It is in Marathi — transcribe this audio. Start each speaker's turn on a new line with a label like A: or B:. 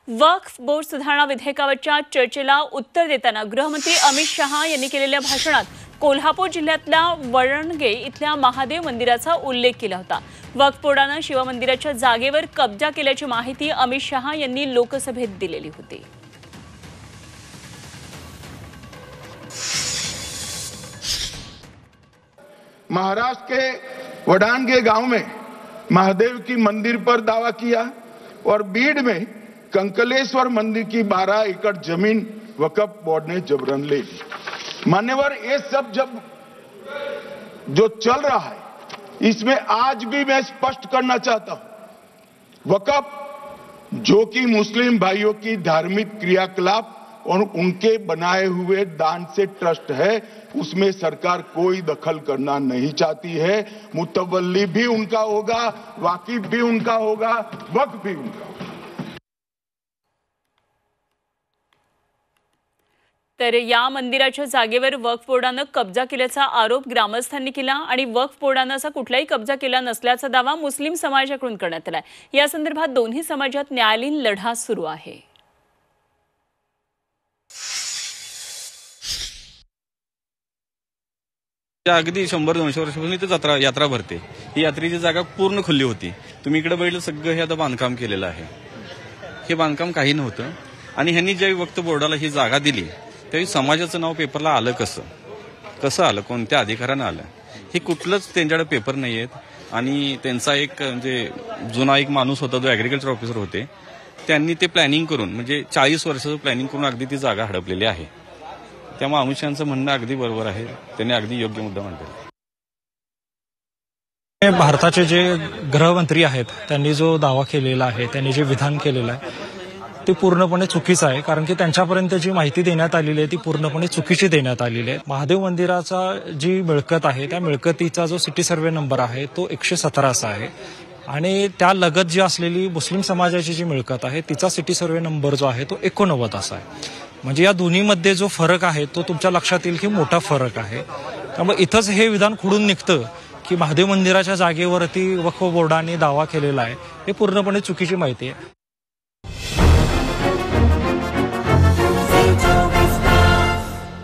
A: वक्फ बोर्ड सुधारणा विधेयकावरच्या चर्चेला उत्तर देताना गृहमंत्री अमित शहा यांनी केलेल्या भाषणात कोल्हापूर जिल्ह्यातल्या वळणगे इथल्या महादेव मंदिराचा उल्लेख केला होता। वक्फ बोर्डाने शिवमंदिराच्या जागेवर कब्जा केल्याची माहिती अमित शहा यांनी लोकसभेत दिलेली होती।
B: महाराष्ट्र के वड़ानगे गांव में महादेव की मंदिर पर दावा किया और बीड में कंकलेश्वर मंदिर की 12 एकड़ जमीन वक्फ बोर्ड ने जबरन ले ली। मान्यवर, ये सब जब जो चल रहा है इसमें आज भी मैं स्पष्ट करना चाहता हूं, वक्फ जो कि मुस्लिम भाइयों की धार्मिक क्रियाकलाप और उनके बनाए हुए दान से ट्रस्ट है, उसमें सरकार कोई दखल करना नहीं चाहती है। मुतवल्ली भी उनका होगा, वाकिफ भी उनका होगा, वक्फ भी उनका होगा।
A: तर या मंदिराच्या जागेवर वक्फ बोर्डाने कब्जा केल्याचा आरोप ग्रामस्थांनी केला आणि वक्फ बोर्डाने असा कुठलाही कब्जा केला नसल्याचा दावा मुस्लिम समाजाकडून करण्यात आला। या संदर्भात दोन्ही समाजात न्यायालयीन लढा सुरू आहे।
C: अगदी 100-200 वर्षापासून इथे यात्रा भरते। ही यात्रेची जागा पूर्ण खुली होती। तुम्ही इकडे बघितलं सगळं हे आता बांधकाम केलेलं आहे। हे बांधकाम काही नव्हतं आणि ह्यांनी ज्यावेळी वक्फ बोर्डाला ही जागा दिली त्यावेळी समाजाचं नाव पेपरला आलं कसं आलं, कोणत्या अधिकारानं आलं, हे कुठलंच त्यांच्याकडे पेपर नाही आहेत। आणि त्यांचा एक म्हणजे जुना एक माणूस होता जो ऍग्रीकल्चर ऑफिसर होते, त्यांनी ते प्लॅनिंग करून म्हणजे 40 वर्षाचं प्लॅनिंग करून अगदी ती जागा हडपलेली आहे। त्यामुळे अमित शहांचं म्हणणं अगदी बरोबर आहे, त्यांनी अगदी योग्य मुद्दा मांडला।
D: भारताचे जे गृहमंत्री आहेत त्यांनी जो दावा केलेला आहे, त्यांनी जे विधान केलेलं आहे ते पूर्णपणे चुकीचं आहे, कारण की त्यांच्यापर्यंत जी माहिती देण्यात आलेली आहे ती पूर्णपणे चुकीची देण्यात आलेली आहे। महादेव मंदिराचा जी मिळकत आहे त्या मिळकतीचा जो सिटी सर्वे नंबर आहे तो 117 असा आहे आणि त्या लगत जी असलेली मुस्लिम समाजाची जी मिळकत आहे तिचा सिटी सर्वे नंबर जो आहे तो 89 असा आहे। म्हणजे या दोन्हीमध्ये जो फरक आहे तो तुमच्या लक्षात येईल की मोठा फरक आहे। त्यामुळे इथंच हे विधान खुडून निघतं की महादेव मंदिराच्या जागेवरती वक्फ बोर्डाने दावा केलेला आहे हे पूर्णपणे चुकीची माहिती आहे।